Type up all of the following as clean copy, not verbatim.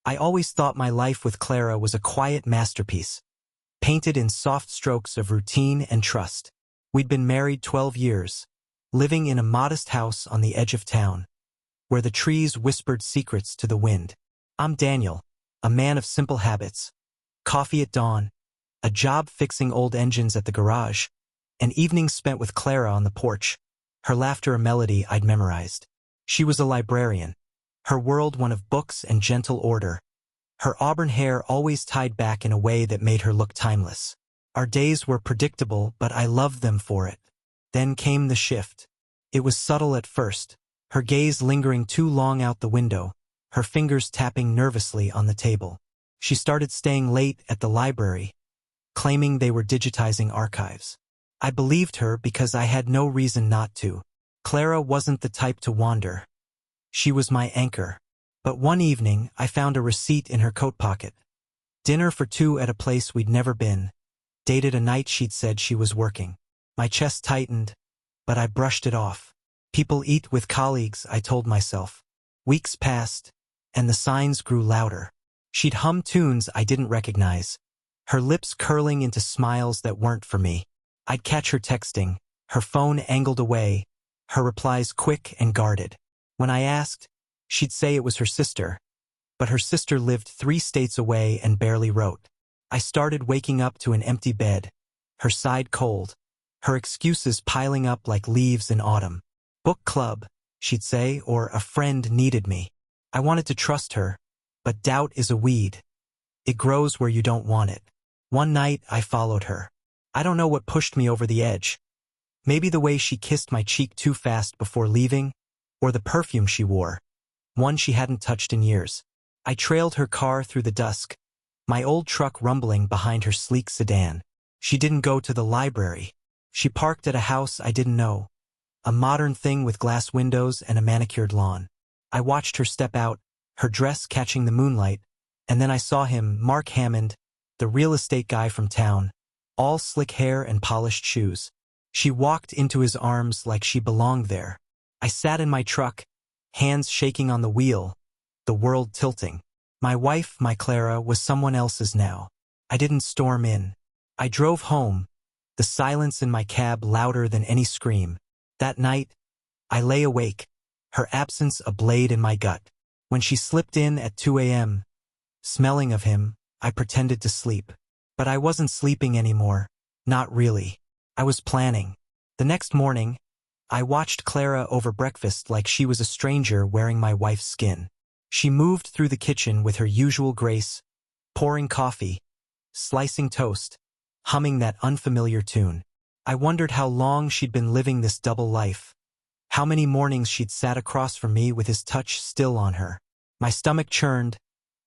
I always thought my life with Clara was a quiet masterpiece, painted in soft strokes of routine and trust. We'd been married 12 years, living in a modest house on the edge of town, where the trees whispered secrets to the wind. I'm Daniel, a man of simple habits. Coffee at dawn, a job fixing old engines at the garage, and evenings spent with Clara on the porch, her laughter a melody I'd memorized. She was a librarian, her world one of books and gentle order, her auburn hair always tied back in a way that made her look timeless. Our days were predictable, but I loved them for it. Then came the shift. It was subtle at first, her gaze lingering too long out the window, her fingers tapping nervously on the table. She started staying late at the library, claiming they were digitizing archives. I believed her because I had no reason not to. Clara wasn't the type to wander. She was my anchor. But one evening, I found a receipt in her coat pocket. Dinner for two at a place we'd never been, dated a night she'd said she was working. My chest tightened, but I brushed it off. People eat with colleagues, I told myself. Weeks passed, and the signs grew louder. She'd hum tunes I didn't recognize, her lips curling into smiles that weren't for me. I'd catch her texting, her phone angled away, her replies quick and guarded. When I asked, she'd say it was her sister, but her sister lived 3 states away and barely wrote. I started waking up to an empty bed, her side cold, her excuses piling up like leaves in autumn. Book club, she'd say, or a friend needed me. I wanted to trust her, but doubt is a weed. It grows where you don't want it. One night, I followed her. I don't know what pushed me over the edge. Maybe the way she kissed my cheek too fast before leaving, or the perfume she wore, one she hadn't touched in years. I trailed her car through the dusk, my old truck rumbling behind her sleek sedan. She didn't go to the library. She parked at a house I didn't know, a modern thing with glass windows and a manicured lawn. I watched her step out, her dress catching the moonlight, and then I saw him, Mark Hammond, the real estate guy from town, all slick hair and polished shoes. She walked into his arms like she belonged there. I sat in my truck, hands shaking on the wheel, the world tilting. My wife, my Clara, was someone else's now. I didn't storm in. I drove home, the silence in my cab louder than any scream. That night, I lay awake, her absence a blade in my gut. When she slipped in at 2 a.m., smelling of him, I pretended to sleep. But I wasn't sleeping anymore. Not really. I was planning. The next morning, I watched Clara over breakfast like she was a stranger wearing my wife's skin. She moved through the kitchen with her usual grace, pouring coffee, slicing toast, humming that unfamiliar tune. I wondered how long she'd been living this double life, how many mornings she'd sat across from me with his touch still on her. My stomach churned,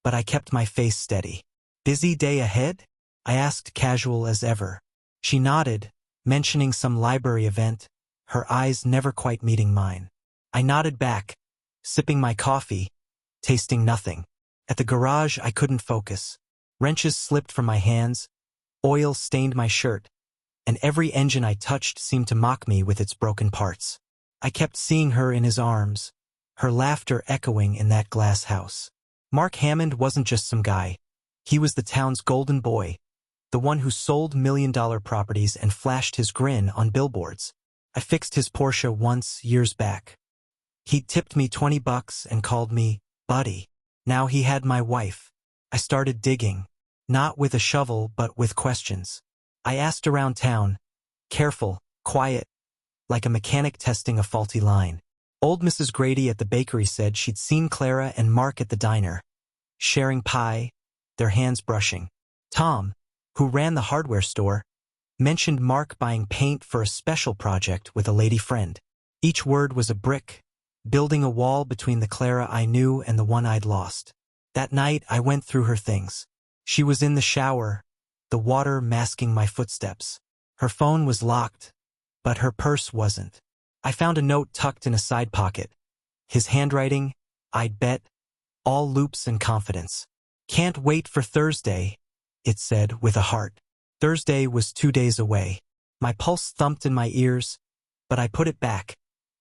but I kept my face steady. Busy day ahead? I asked, casual as ever. She nodded, mentioning some library event, her eyes never quite meeting mine. I nodded back, sipping my coffee, tasting nothing. At the garage, I couldn't focus. Wrenches slipped from my hands, oil stained my shirt, and every engine I touched seemed to mock me with its broken parts. I kept seeing her in his arms, her laughter echoing in that glass house. Mark Hammond wasn't just some guy. He was the town's golden boy, the one who sold million-dollar properties and flashed his grin on billboards. I fixed his Porsche once, years back. He'd tipped me $20 and called me buddy. Now he had my wife. I started digging, not with a shovel but with questions. I asked around town, careful, quiet, like a mechanic testing a faulty line. Old Mrs. Grady at the bakery said she'd seen Clara and Mark at the diner, sharing pie, their hands brushing. Tom, who ran the hardware store, mentioned Mark buying paint for a special project with a lady friend. Each word was a brick, building a wall between the Clara I knew and the one I'd lost. That night, I went through her things. She was in the shower, the water masking my footsteps. Her phone was locked, but her purse wasn't. I found a note tucked in a side pocket. His handwriting, I'd bet, all loops and confidence. Can't wait for Thursday, it said with a heart. Thursday was 2 days away. My pulse thumped in my ears, but I put it back,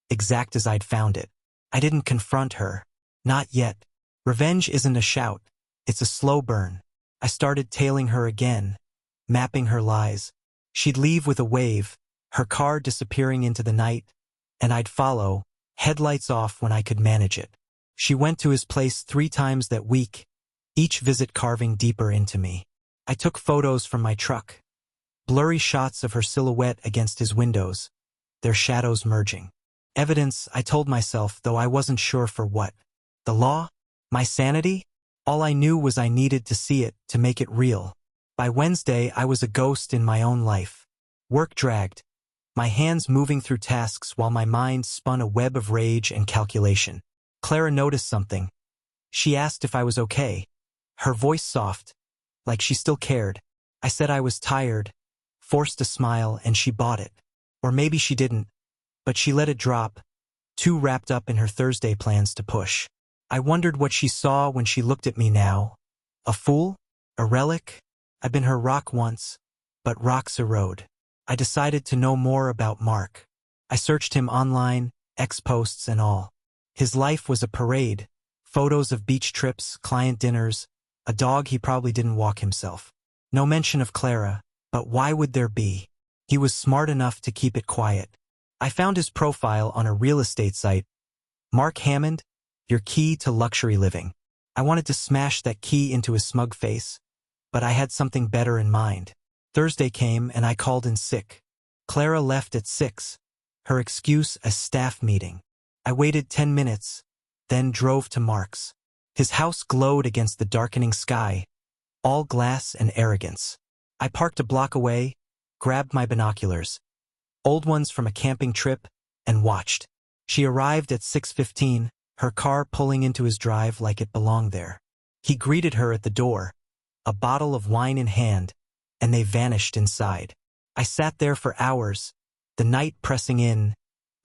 exact as I'd found it. I didn't confront her. Not yet. Revenge isn't a shout. It's a slow burn. I started tailing her again, mapping her lies. She'd leave with a wave, her car disappearing into the night, and I'd follow, headlights off when I could manage it. She went to his place 3 times that week, each visit carving deeper into me. I took photos from my truck, blurry shots of her silhouette against his windows, their shadows merging. Evidence, I told myself, though I wasn't sure for what. The law? My sanity? All I knew was I needed to see it to make it real. By Wednesday, I was a ghost in my own life. Work dragged, my hands moving through tasks while my mind spun a web of rage and calculation. Clara noticed something. She asked if I was okay. Her voice soft, like she still cared. I said I was tired, forced a smile, and she bought it. Or maybe she didn't, but she let it drop, too wrapped up in her Thursday plans to push. I wondered what she saw when she looked at me now. A fool? A relic? I've been her rock once, but rocks erode. I decided to know more about Mark. I searched him online, ex-posts and all. His life was a parade, photos of beach trips, client dinners, a dog he probably didn't walk himself. No mention of Clara, but why would there be? He was smart enough to keep it quiet. I found his profile on a real estate site. Mark Hammond, your key to luxury living. I wanted to smash that key into his smug face, but I had something better in mind. Thursday came and I called in sick. Clara left at 6. Her excuse, a staff meeting. I waited 10 minutes, then drove to Mark's. His house glowed against the darkening sky, all glass and arrogance. I parked a block away, grabbed my binoculars, old ones from a camping trip, and watched. She arrived at 6:15, her car pulling into his drive like it belonged there. He greeted her at the door, a bottle of wine in hand, and they vanished inside. I sat there for hours, the night pressing in,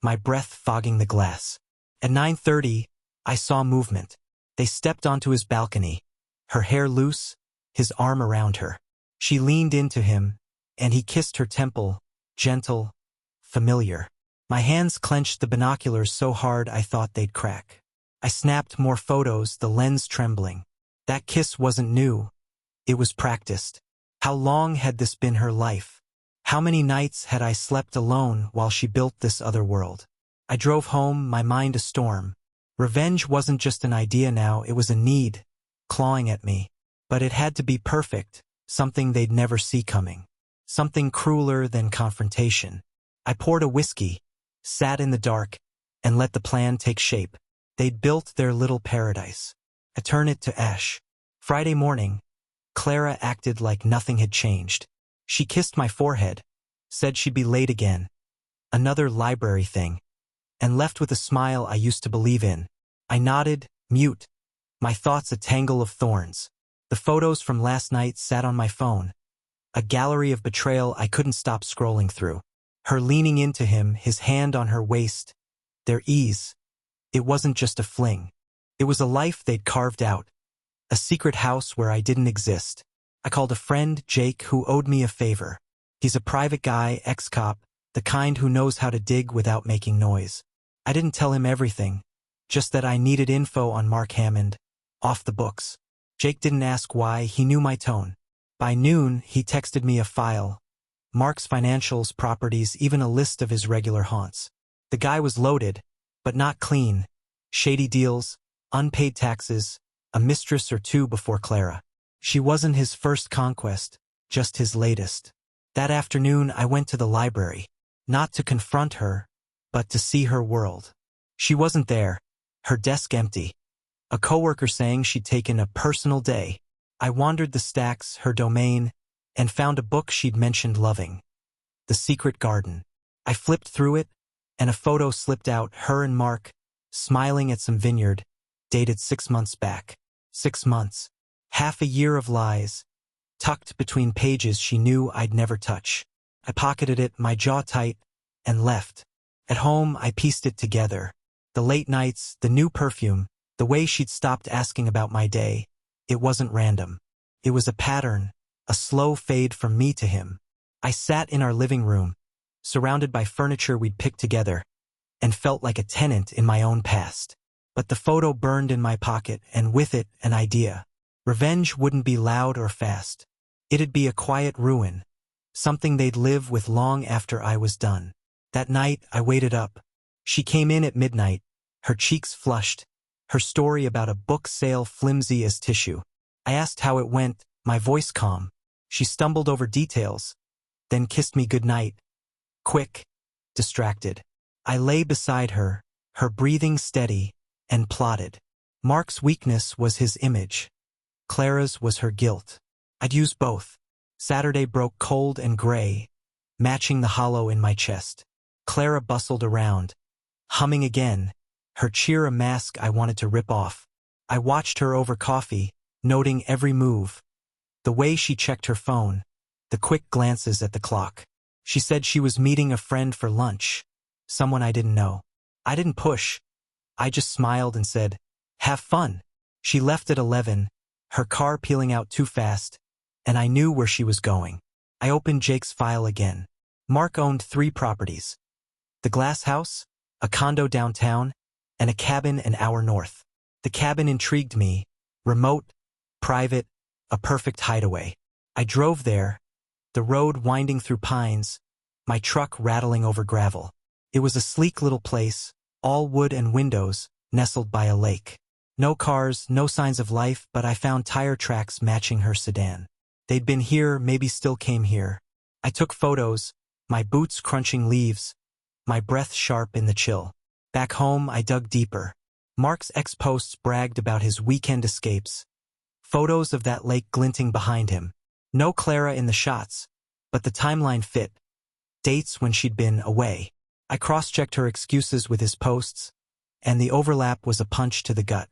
my breath fogging the glass. At 9:30, I saw movement. They stepped onto his balcony, her hair loose, his arm around her. She leaned into him, and he kissed her temple, gentle, familiar. My hands clenched the binoculars so hard I thought they'd crack. I snapped more photos, the lens trembling. That kiss wasn't new. It was practiced. How long had this been her life? How many nights had I slept alone while she built this other world? I drove home, my mind a storm. Revenge wasn't just an idea now, it was a need, clawing at me. But it had to be perfect, something they'd never see coming. Something crueler than confrontation. I poured a whiskey, sat in the dark, and let the plan take shape. They'd built their little paradise. I turned it to ash. Friday morning, Clara acted like nothing had changed. She kissed my forehead, said she'd be late again. Another library thing. And left with a smile I used to believe in. I nodded, mute, my thoughts a tangle of thorns. The photos from last night sat on my phone, a gallery of betrayal I couldn't stop scrolling through. Her leaning into him, his hand on her waist, their ease. It wasn't just a fling. It was a life they'd carved out, a secret house where I didn't exist. I called a friend, Jake, who owed me a favor. He's a private guy, ex-cop, the kind who knows how to dig without making noise. I didn't tell him everything, just that I needed info on Mark Hammond, off the books. Jake didn't ask why, he knew my tone. By noon, he texted me a file, Mark's financials, properties, even a list of his regular haunts. The guy was loaded, but not clean. Shady deals, unpaid taxes, a mistress or two before Clara. She wasn't his first conquest, just his latest. That afternoon, I went to the library, not to confront her, but to see her world. She wasn't there, her desk empty. A coworker saying she'd taken a personal day. I wandered the stacks, her domain, and found a book she'd mentioned loving. The Secret Garden. I flipped through it, and a photo slipped out, her and Mark, smiling at some vineyard, dated 6 months back. 6 months. Half a year of lies, tucked between pages she knew I'd never touch. I pocketed it, my jaw tight, and left. At home, I pieced it together. The late nights, the new perfume, the way she'd stopped asking about my day. It wasn't random. It was a pattern, a slow fade from me to him. I sat in our living room, surrounded by furniture we'd picked together, and felt like a tenant in my own past. But the photo burned in my pocket, and with it, an idea. Revenge wouldn't be loud or fast. It'd be a quiet ruin, something they'd live with long after I was done. That night, I waited up. She came in at midnight, her cheeks flushed, her story about a book sale flimsy as tissue. I asked how it went, my voice calm. She stumbled over details, then kissed me goodnight. Quick, distracted. I lay beside her, her breathing steady, and plotted. Mark's weakness was his image. Clara's was her guilt. I'd use both. Saturday broke cold and gray, matching the hollow in my chest. Clara bustled around, humming again, her cheer a mask I wanted to rip off. I watched her over coffee, noting every move. The way she checked her phone, the quick glances at the clock. She said she was meeting a friend for lunch, someone I didn't know. I didn't push. I just smiled and said, "Have fun." She left at 11, her car peeling out too fast, and I knew where she was going. I opened Jake's file again. Mark owned 3 properties. The glass house, a condo downtown, and a cabin an hour north. The cabin intrigued me, remote, private, a perfect hideaway. I drove there, the road winding through pines, my truck rattling over gravel. It was a sleek little place, all wood and windows, nestled by a lake. No cars, no signs of life, but I found tire tracks matching her sedan. They'd been here, maybe still came here. I took photos, my boots crunching leaves, my breath sharp in the chill. Back home, I dug deeper. Mark's ex-posts bragged about his weekend escapes. Photos of that lake glinting behind him. No Clara in the shots, but the timeline fit. Dates when she'd been away. I cross-checked her excuses with his posts, and the overlap was a punch to the gut.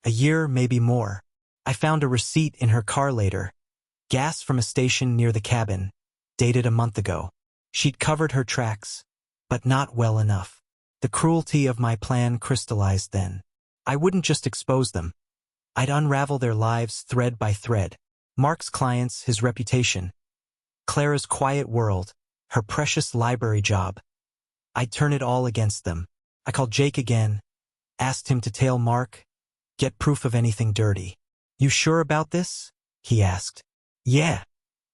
A year, maybe more. I found a receipt in her car later. Gas from a station near the cabin, dated a month ago. She'd covered her tracks, but not well enough. The cruelty of my plan crystallized then. I wouldn't just expose them. I'd unravel their lives thread by thread. Mark's clients, his reputation. Clara's quiet world, her precious library job. I'd turn it all against them. I called Jake again, asked him to tail Mark, get proof of anything dirty. "You sure about this?" he asked. "Yeah,"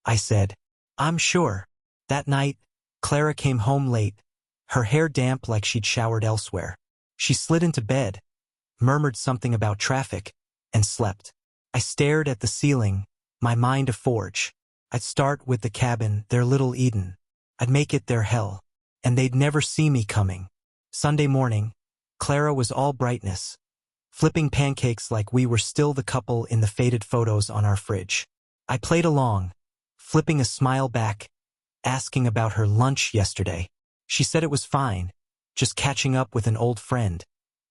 I said. "I'm sure." That night, Clara came home late, her hair damp like she'd showered elsewhere. She slid into bed, murmured something about traffic, and slept. I stared at the ceiling, my mind a forge. I'd start with the cabin, their little Eden. I'd make it their hell, and they'd never see me coming. Sunday morning, Clara was all brightness, flipping pancakes like we were still the couple in the faded photos on our fridge. I played along, flipping a smile back, asking about her lunch yesterday. She said it was fine, just catching up with an old friend.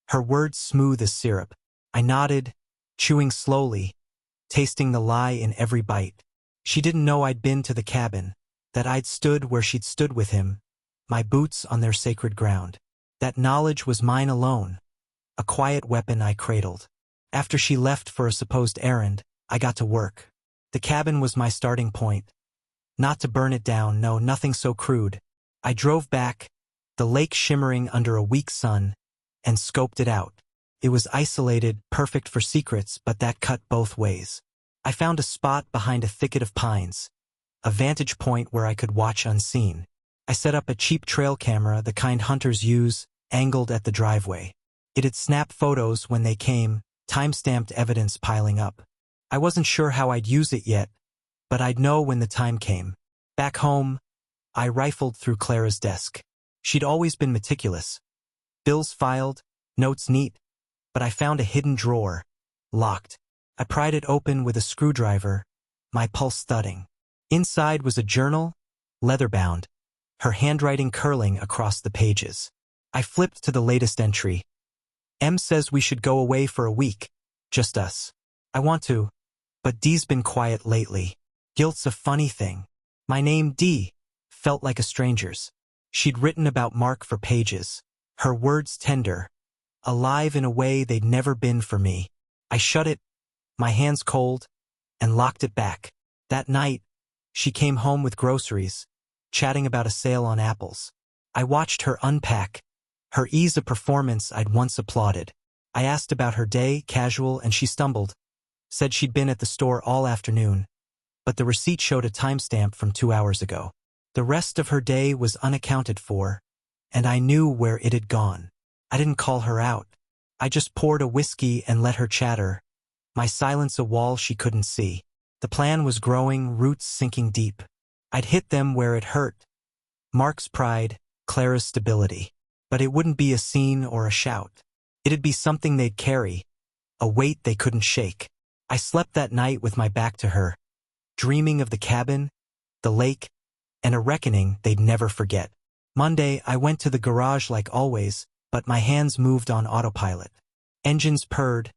Her words smooth as syrup. I nodded, chewing slowly, tasting the lie in every bite. She didn't know I'd been to the cabin, that I'd stood where she'd stood with him, my boots on their sacred ground. That knowledge was mine alone, a quiet weapon I cradled. After she left for a supposed errand, I got to work. The cabin was my starting point. Not to burn it down, no, nothing so crude. I drove back, the lake shimmering under a weak sun, and scoped it out. It was isolated, perfect for secrets, but that cut both ways. I found a spot behind a thicket of pines, a vantage point where I could watch unseen. I set up a cheap trail camera, the kind hunters use, angled at the driveway. It'd snap photos when they came, time-stamped evidence piling up. I wasn't sure how I'd use it yet, but I'd know when the time came. Back home, I rifled through Clara's desk. She'd always been meticulous. Bills filed, notes neat, but I found a hidden drawer, locked. I pried it open with a screwdriver, my pulse thudding. Inside was a journal, leather-bound, her handwriting curling across the pages. I flipped to the latest entry. "M says we should go away for a week, just us. I want to, but D's been quiet lately. Guilt's a funny thing. My name, D, felt like a stranger's. She'd written about Mark for pages, her words tender, alive in a way they'd never been for me. I shut it, my hands cold, and locked it back. That night, she came home with groceries, chatting about a sale on apples. I watched her unpack, her ease of performance I'd once applauded. I asked about her day, casual, and she stumbled. Said she'd been at the store all afternoon, but the receipt showed a timestamp from 2 hours ago. The rest of her day was unaccounted for, and I knew where it had gone. I didn't call her out. I just poured a whiskey and let her chatter, my silence a wall she couldn't see. The plan was growing, roots sinking deep. I'd hit them where it hurt. Mark's pride, Clara's stability. But it wouldn't be a scene or a shout. It'd be something they'd carry, a weight they couldn't shake. I slept that night with my back to her, dreaming of the cabin, the lake, and a reckoning they'd never forget. Monday, I went to the garage like always, but my hands moved on autopilot. Engines purred,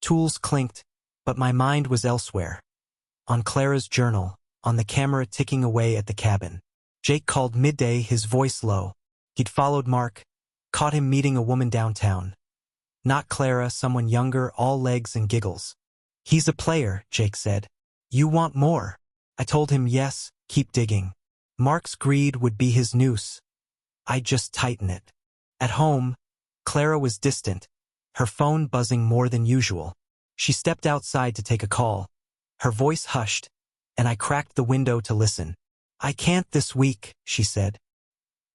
tools clinked, but my mind was elsewhere. On Clara's journal, on the camera ticking away at the cabin. Jake called midday, his voice low. He'd followed Mark, caught him meeting a woman downtown. Not Clara, someone younger, all legs and giggles. He's a player, Jake said. You want more? I told him yes, keep digging. Mark's greed would be his noose. I'd just tighten it. At home, Clara was distant, her phone buzzing more than usual. She stepped outside to take a call. Her voice hushed, and I cracked the window to listen. I can't this week, she said.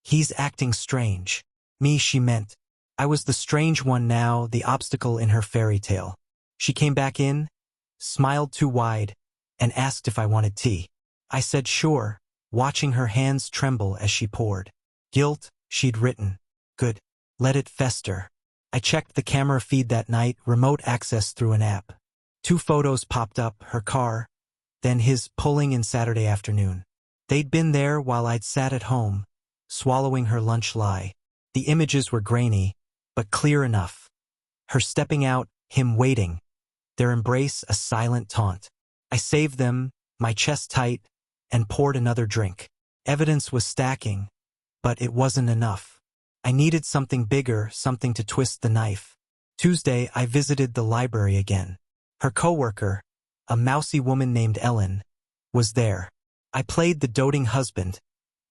He's acting strange. Me, she meant. I was the strange one now, the obstacle in her fairy tale. She came back in, smiled too wide, and asked if I wanted tea. I said sure, watching her hands tremble as she poured. Guilt, she'd written. Good. Let it fester. I checked the camera feed that night, remote access through an app. 2 photos popped up, her car, then his pulling in Saturday afternoon. They'd been there while I'd sat at home, swallowing her lunch lie. The images were grainy, but clear enough. Her stepping out, him waiting. Their embrace a silent taunt. I saved them, my chest tight, and poured another drink. Evidence was stacking, but it wasn't enough. I needed something bigger, something to twist the knife. Tuesday, I visited the library again. Her coworker, a mousy woman named Ellen, was there. I played the doting husband,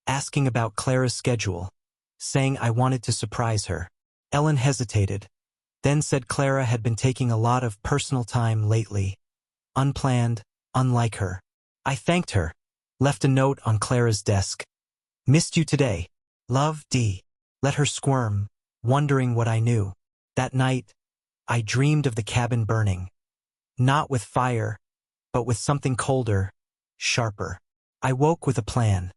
asking about Clara's schedule, saying I wanted to surprise her. Ellen hesitated, then said Clara had been taking a lot of personal time lately. Unplanned, unlike her. I thanked her, left a note on Clara's desk. Missed you today. Love, D. Let her squirm, wondering what I knew. That night, I dreamed of the cabin burning. Not with fire, but with something colder, sharper. I woke with a plan.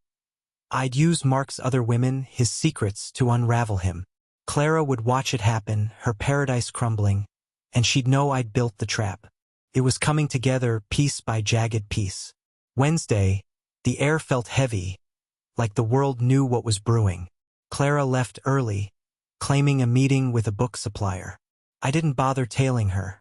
I'd use Mark's other women, his secrets, to unravel him. Clara would watch it happen, her paradise crumbling, and she'd know I'd built the trap. It was coming together, piece by jagged piece. Wednesday, the air felt heavy, like the world knew what was brewing. Clara left early, claiming a meeting with a book supplier. I didn't bother tailing her.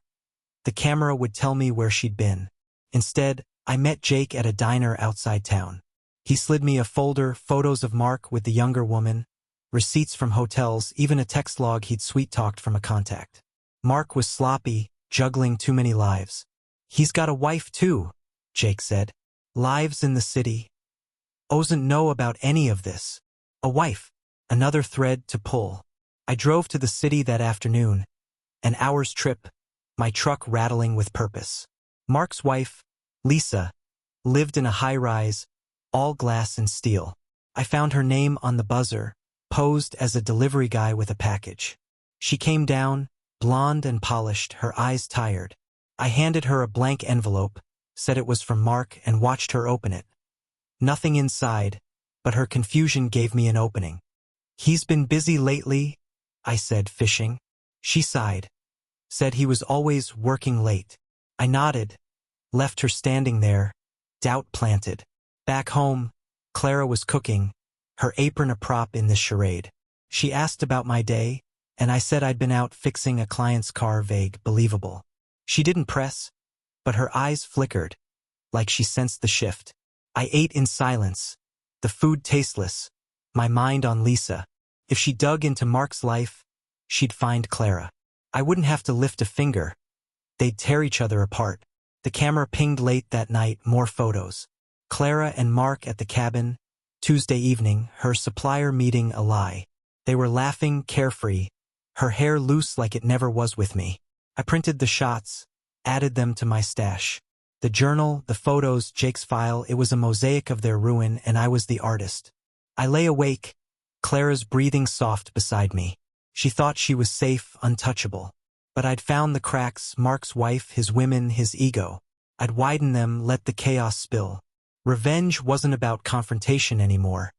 The camera would tell me where she'd been. Instead, I met Jake at a diner outside town. He slid me a folder, photos of Mark with the younger woman, receipts from hotels, even a text log he'd sweet-talked from a contact. Mark was sloppy, juggling too many lives. He's got a wife too, Jake said. Lives in the city. Doesn't know about any of this. A wife. Another thread to pull. I drove to the city that afternoon. An hour's trip, my truck rattling with purpose. Mark's wife, Lisa, lived in a high-rise, all glass and steel. I found her name on the buzzer, posed as a delivery guy with a package. She came down, blonde and polished, her eyes tired. I handed her a blank envelope, said it was from Mark, and watched her open it. Nothing inside, but her confusion gave me an opening. He's been busy lately, I said, fishing. She sighed, said he was always working late. I nodded, left her standing there, doubt planted. Back home, Clara was cooking, her apron a prop in this charade. She asked about my day, and I said I'd been out fixing a client's car, vague, believable. She didn't press, but her eyes flickered, like she sensed the shift. I ate in silence, the food tasteless, my mind on Lisa. If she dug into Mark's life, she'd find Clara. I wouldn't have to lift a finger. They'd tear each other apart. The camera pinged late that night, more photos. Clara and Mark at the cabin, Tuesday evening, her supplier meeting a lie. They were laughing, carefree, her hair loose like it never was with me. I printed the shots, added them to my stash. The journal, the photos, Jake's file, it was a mosaic of their ruin, and I was the artist. I lay awake, Clara's breathing soft beside me. She thought she was safe, untouchable. But I'd found the cracks, Mark's wife, his women, his ego. I'd widen them, let the chaos spill. Revenge wasn't about confrontation anymore.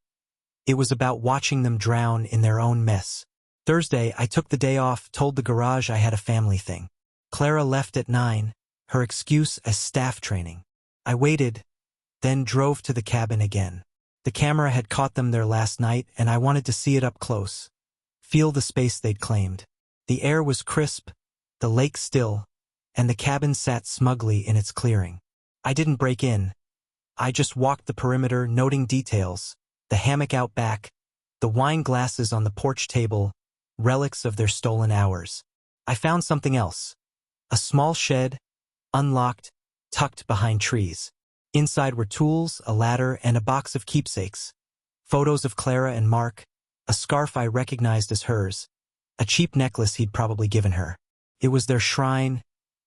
It was about watching them drown in their own mess. Thursday, I took the day off, told the garage I had a family thing. Clara left at 9, her excuse as staff training. I waited, then drove to the cabin again. The camera had caught them there last night, and I wanted to see it up close. Feel the space they'd claimed. The air was crisp, the lake still, and the cabin sat smugly in its clearing. I didn't break in. I just walked the perimeter, noting details, the hammock out back, the wine glasses on the porch table, relics of their stolen hours. I found something else. A small shed, unlocked, tucked behind trees. Inside were tools, a ladder, and a box of keepsakes. Photos of Clara and Mark, a scarf I recognized as hers, a cheap necklace he'd probably given her. It was their shrine,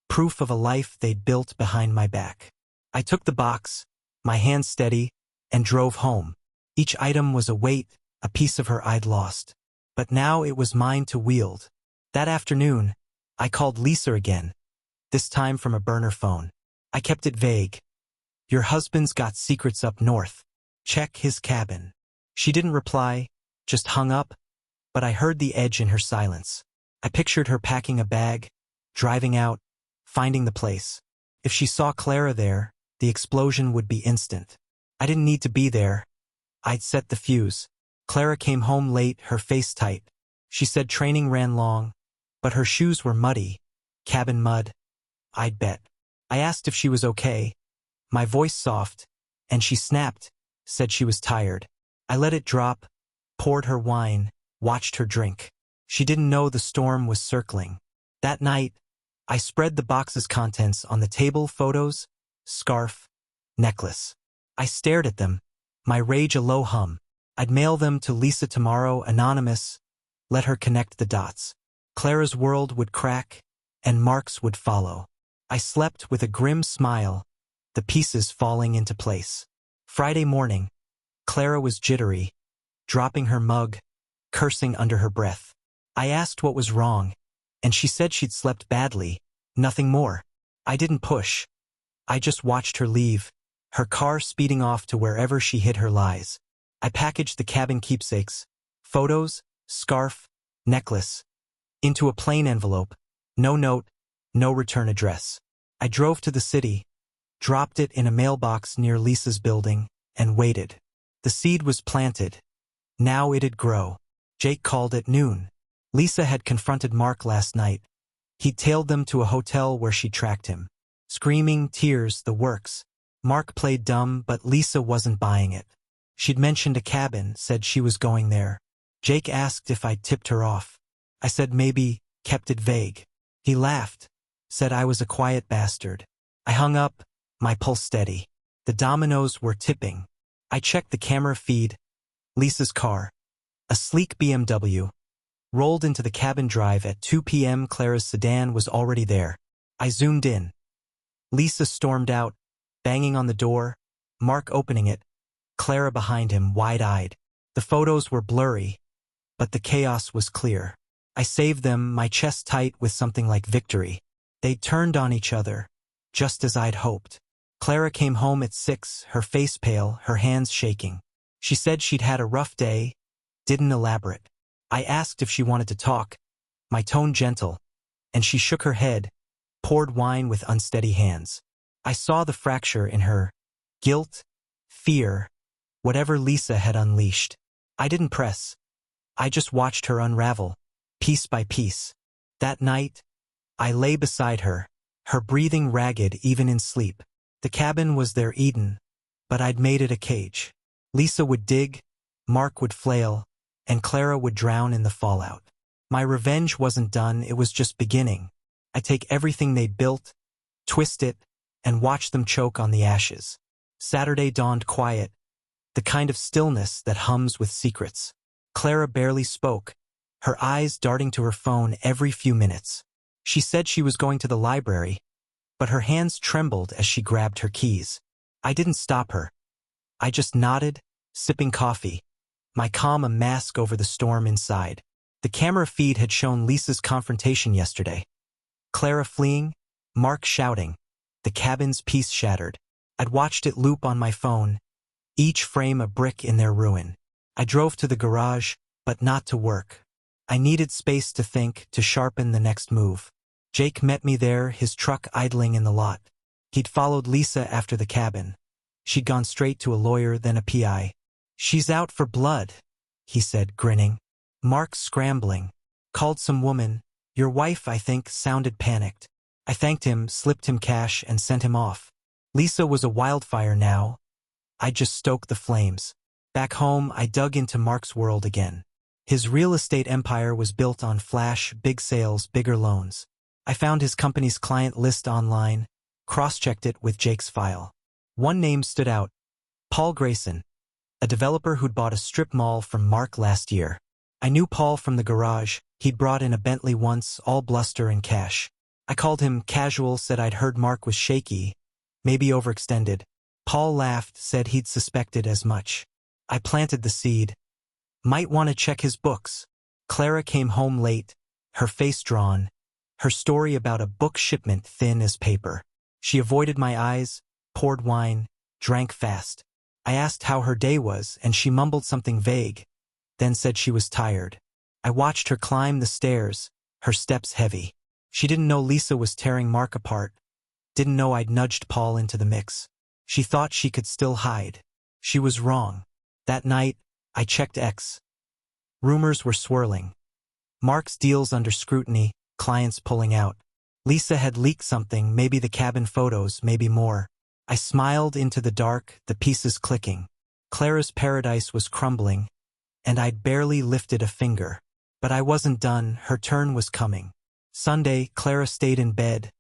proof of a life they'd built behind my back. I took the box, my hands steady, and drove home. Each item was a weight, a piece of her I'd lost. But now it was mine to wield. That afternoon, I called Lisa again, this time from a burner phone. I kept it vague. Your husband's got secrets up north. Check his cabin. She didn't reply, just hung up, but I heard the edge in her silence. I pictured her packing a bag, driving out, finding the place. If she saw Clara there, the explosion would be instant. I didn't need to be there. I'd set the fuse. Clara came home late, her face tight. She said training ran long, but her shoes were muddy. Cabin mud. I'd bet. I asked if she was okay, my voice soft, and she snapped, said she was tired. I let it drop, poured her wine, watched her drink. She didn't know the storm was circling. That night, I spread the box's contents on the table, photos, scarf, necklace. I stared at them, my rage a low hum. I'd mail them to Lisa tomorrow, anonymous, let her connect the dots. Clara's world would crack, and Mark's would follow. I slept with a grim smile, the pieces falling into place. Friday morning, Clara was jittery, dropping her mug, cursing under her breath. I asked what was wrong, and she said she'd slept badly, nothing more. I didn't push. I just watched her leave, her car speeding off to wherever she hid her lies. I packaged the cabin keepsakes, photos, scarf, necklace, into a plain envelope, no note, no return address. I drove to the city, dropped it in a mailbox near Lisa's building, and waited. The seed was planted. Now it'd grow. Jake called at noon. Lisa had confronted Mark last night. He'd tailed them to a hotel where she tracked him. Screaming, tears, the works. Mark played dumb, but Lisa wasn't buying it. She'd mentioned a cabin, said she was going there. Jake asked if I'd tipped her off. I said maybe, kept it vague. He laughed, said I was a quiet bastard. I hung up, my pulse steady. The dominoes were tipping. I checked the camera feed. Lisa's car, a sleek BMW, rolled into the cabin drive at 2 p.m. Clara's sedan was already there. I zoomed in. Lisa stormed out, banging on the door, Mark opening it, Clara behind him, wide-eyed. The photos were blurry, but the chaos was clear. I saved them, my chest tight with something like victory. They turned on each other, just as I'd hoped. Clara came home at 6, her face pale, her hands shaking. She said she'd had a rough day, didn't elaborate. I asked if she wanted to talk, my tone gentle, and she shook her head, poured wine with unsteady hands. I saw the fracture in her, guilt, fear, whatever Lisa had unleashed. I didn't press. I just watched her unravel, piece by piece. That night, I lay beside her, her breathing ragged even in sleep. The cabin was their Eden, but I'd made it a cage. Lisa would dig, Mark would flail, and Clara would drown in the fallout. My revenge wasn't done, it was just beginning. I'd take everything they'd built, twist it, and watch them choke on the ashes. Saturday dawned quiet, the kind of stillness that hums with secrets. Clara barely spoke, her eyes darting to her phone every few minutes. She said she was going to the library, but her hands trembled as she grabbed her keys. I didn't stop her. I just nodded, sipping coffee, my calm a mask over the storm inside. The camera feed had shown Lisa's confrontation yesterday. Clara fleeing, Mark shouting, the cabin's peace shattered. I'd watched it loop on my phone, each frame a brick in their ruin. I drove to the garage, but not to work. I needed space to think, to sharpen the next move. Jake met me there, his truck idling in the lot. He'd followed Lisa after the cabin. She'd gone straight to a lawyer, then a PI. She's out for blood, he said, grinning. Mark scrambling. Called some woman. Your wife, I think, sounded panicked. I thanked him, slipped him cash, and sent him off. Lisa was a wildfire now. I just stoked the flames. Back home, I dug into Mark's world again. His real estate empire was built on flash, big sales, bigger loans. I found his company's client list online, cross-checked it with Jake's file. One name stood out. Paul Grayson, a developer who'd bought a strip mall from Mark last year. I knew Paul from the garage. He'd brought in a Bentley once, all bluster and cash. I called him casual, said I'd heard Mark was shaky, maybe overextended. Paul laughed, said he'd suspected as much. I planted the seed. Might want to check his books. Clara came home late, her face drawn, her story about a book shipment thin as paper. She avoided my eyes, poured wine, drank fast. I asked how her day was, and she mumbled something vague, then said she was tired. I watched her climb the stairs, her steps heavy. She didn't know Lisa was tearing Mark apart, didn't know I'd nudged Paul into the mix. She thought she could still hide. She was wrong. That night, I checked X. Rumors were swirling. Mark's deals under scrutiny, clients pulling out. Lisa had leaked something, maybe the cabin photos, maybe more. I smiled into the dark, the pieces clicking. Clara's paradise was crumbling, and I'd barely lifted a finger. But I wasn't done, her turn was coming. Sunday, Clara stayed in bed,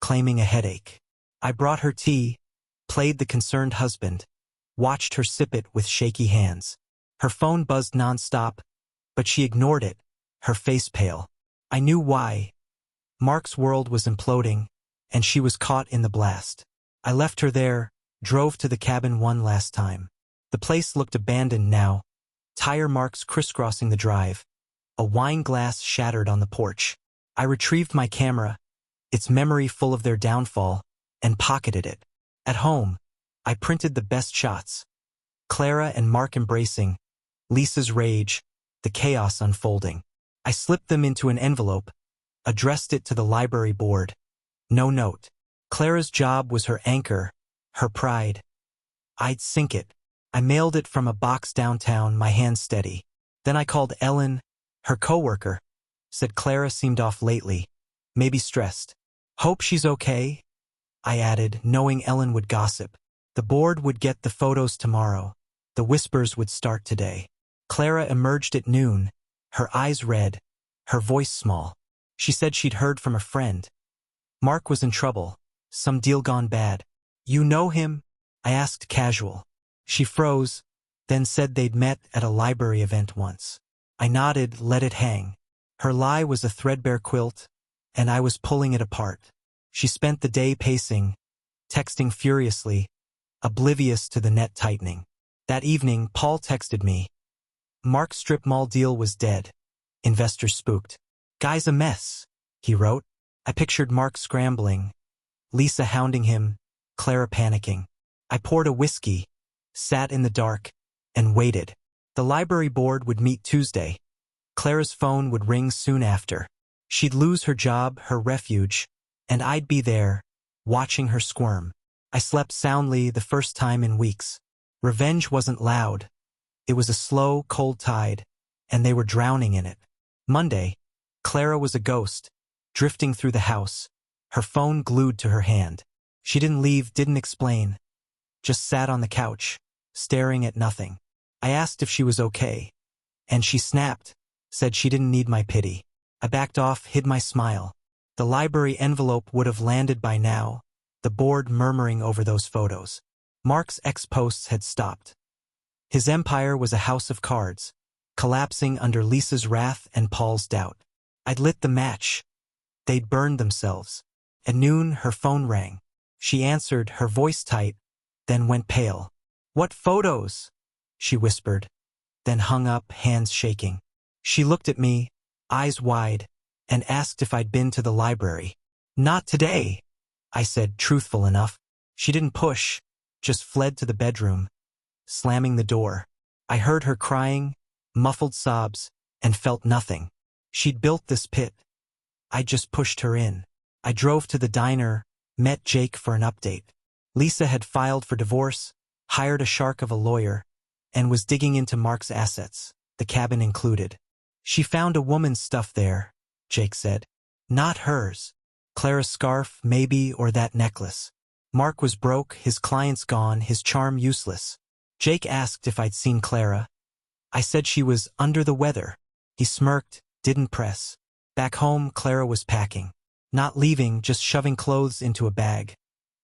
claiming a headache. I brought her tea, played the concerned husband, watched her sip it with shaky hands. Her phone buzzed nonstop, but she ignored it, her face pale. I knew why. Mark's world was imploding, and she was caught in the blast. I left her there, drove to the cabin one last time. The place looked abandoned now, tire marks crisscrossing the drive, a wine glass shattered on the porch. I retrieved my camera, its memory full of their downfall, and pocketed it. At home, I printed the best shots. Clara and Mark embracing, Lisa's rage, the chaos unfolding. I slipped them into an envelope, addressed it to the library board. No note. Clara's job was her anchor, her pride. I'd sink it. I mailed it from a box downtown, my hand steady. Then I called Ellen, her coworker. Said Clara seemed off lately, maybe stressed. Hope she's okay, I added, knowing Ellen would gossip. The board would get the photos tomorrow. The whispers would start today. Clara emerged at noon, her eyes red, her voice small. She said she'd heard from a friend. Mark was in trouble, some deal gone bad. You know him? I asked casual. She froze, then said they'd met at a library event once. I nodded, let it hang. Her lie was a threadbare quilt, and I was pulling it apart. She spent the day pacing, texting furiously, oblivious to the net tightening. That evening, Paul texted me. Mark's strip mall deal was dead. Investors spooked. Guy's a mess, he wrote. I pictured Mark scrambling, Lisa hounding him, Clara panicking. I poured a whiskey, sat in the dark, and waited. The library board would meet Tuesday. Clara's phone would ring soon after. She'd lose her job, her refuge, and I'd be there, watching her squirm. I slept soundly the first time in weeks. Revenge wasn't loud. It was a slow, cold tide, and they were drowning in it. Monday, Clara was a ghost, drifting through the house, her phone glued to her hand. She didn't leave, didn't explain, just sat on the couch, staring at nothing. I asked if she was okay, and she snapped, said she didn't need my pity. I backed off, hid my smile. The library envelope would have landed by now, the board murmuring over those photos. Mark's ex-posts had stopped. His empire was a house of cards, collapsing under Lisa's wrath and Paul's doubt. I'd lit the match. They'd burned themselves. At noon, her phone rang. She answered, her voice tight, then went pale. "What photos?" she whispered, then hung up, hands shaking. She looked at me, eyes wide, and asked if I'd been to the library. "Not today," I said, truthful enough. She didn't push, just fled to the bedroom, slamming the door. I heard her crying, muffled sobs, and felt nothing. She'd built this pit. I just pushed her in. I drove to the diner, met Jake for an update. Lisa had filed for divorce, hired a shark of a lawyer, and was digging into Mark's assets, the cabin included. "She found a woman's stuff there," Jake said. "Not hers. Clara's scarf, maybe, or that necklace. Mark was broke, his clients gone, his charm useless." Jake asked if I'd seen Clara. I said she was under the weather. He smirked, didn't press. Back home, Clara was packing. Not leaving, just shoving clothes into a bag.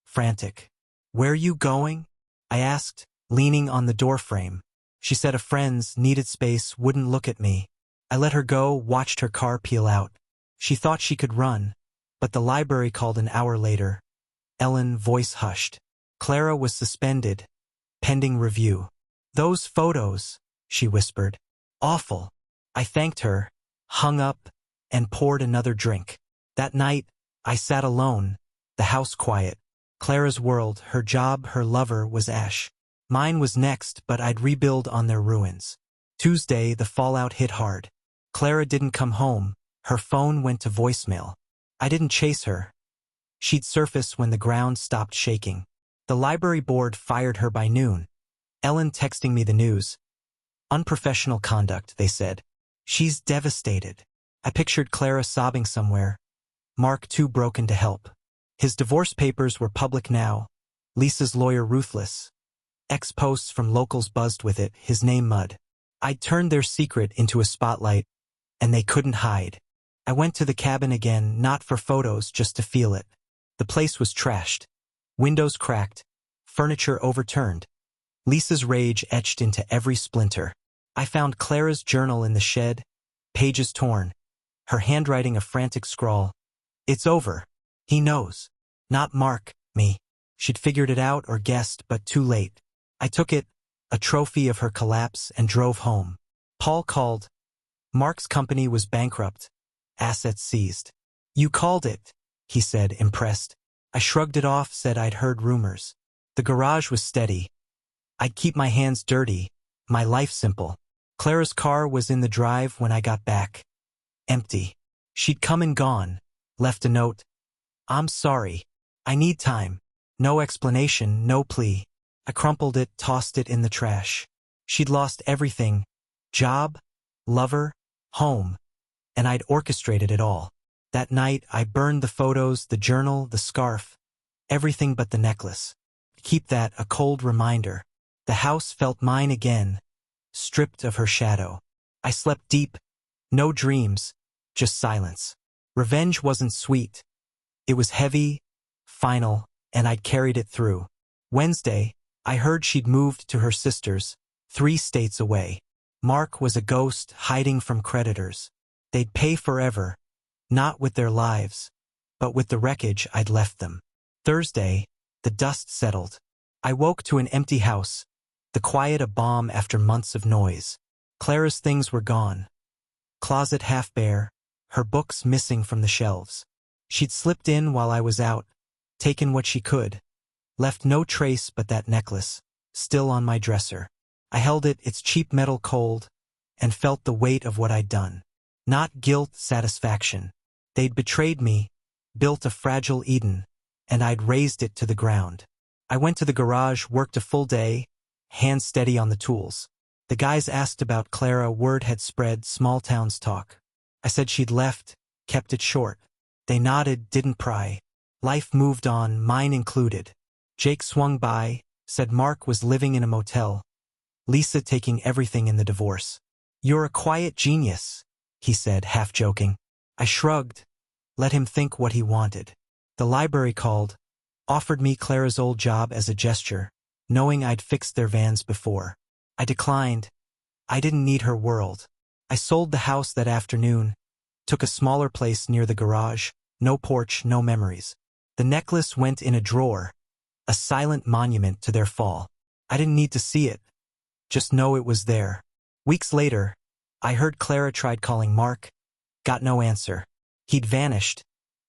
Frantic. "Where you going?" I asked, leaning on the doorframe. She said a friend's, needed space, wouldn't look at me. I let her go, watched her car peel out. She thought she could run, but the library called an hour later. Ellen, voice hushed. Clara was suspended, pending review. "Those photos," she whispered. "Awful." I thanked her, hung up, and poured another drink. That night, I sat alone, the house quiet. Clara's world, her job, her lover, was ash. Mine was next, but I'd rebuild on their ruins. Tuesday, the fallout hit hard. Clara didn't come home. Her phone went to voicemail. I didn't chase her. She'd surface when the ground stopped shaking. The library board fired her by noon. Ellen texting me the news. "Unprofessional conduct," they said. "She's devastated." I pictured Clara sobbing somewhere. Mark too broken to help. His divorce papers were public now. Lisa's lawyer ruthless. Ex-posts from locals buzzed with it, his name mud. I'd turned their secret into a spotlight, and they couldn't hide. I went to the cabin again, not for photos, just to feel it. The place was trashed. Windows cracked, furniture overturned. Lisa's rage etched into every splinter. I found Clara's journal in the shed, pages torn, her handwriting a frantic scrawl. "It's over. He knows. Not Mark, me." She'd figured it out or guessed, but too late. I took it, a trophy of her collapse, and drove home. Paul called. Mark's company was bankrupt, assets seized. "You called it," he said, impressed. I shrugged it off, said I'd heard rumors. The garage was steady. I'd keep my hands dirty, my life simple. Clara's car was in the drive when I got back. Empty. She'd come and gone, left a note. "I'm sorry. I need time." No explanation, no plea. I crumpled it, tossed it in the trash. She'd lost everything. Job, lover, home. And I'd orchestrated it all. That night, I burned the photos, the journal, the scarf. Everything but the necklace. Keep that, a cold reminder. The house felt mine again, stripped of her shadow. I slept deep. No dreams, just silence. Revenge wasn't sweet. It was heavy, final, and I'd carried it through. Wednesday, I heard she'd moved to her sister's, 3 states away. Mark was a ghost hiding from creditors. They'd pay forever, not with their lives, but with the wreckage I'd left them. Thursday, the dust settled. I woke to an empty house, the quiet a balm after months of noise. Clara's things were gone. Closet half bare, her books missing from the shelves. She'd slipped in while I was out, taken what she could, left no trace but that necklace, still on my dresser. I held it, its cheap metal cold, and felt the weight of what I'd done. Not guilt, satisfaction. They'd betrayed me, built a fragile Eden, and I'd razed it to the ground. I went to the garage, worked a full day, hands steady on the tools. The guys asked about Clara, word had spread, small towns talk. I said she'd left, kept it short. They nodded, didn't pry. Life moved on, mine included. Jake swung by, said Mark was living in a motel. Lisa taking everything in the divorce. "You're a quiet genius," he said, half joking. I shrugged, let him think what he wanted. The library called, offered me Clara's old job as a gesture, knowing I'd fixed their vans before. I declined. I didn't need her world. I sold the house that afternoon, took a smaller place near the garage, no porch, no memories. The necklace went in a drawer, a silent monument to their fall. I didn't need to see it, just know it was there. Weeks later, I heard Clara tried calling Mark, got no answer. He'd vanished,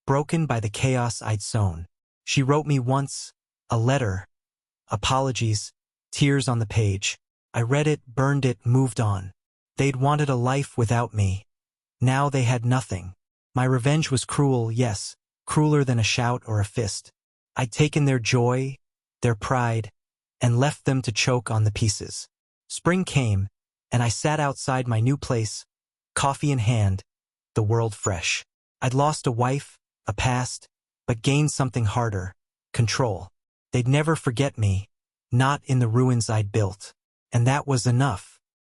broken by the chaos I'd sown. She wrote me once, a letter, apologies, tears on the page. I read it, burned it, moved on. They'd wanted a life without me. Now they had nothing. My revenge was cruel, yes, crueler than a shout or a fist. I'd taken their joy, their pride, and left them to choke on the pieces. Spring came, and I sat outside my new place, coffee in hand, the world fresh. I'd lost a wife, a past, but gained something harder, control. They'd never forget me, not in the ruins I'd built. And that was enough.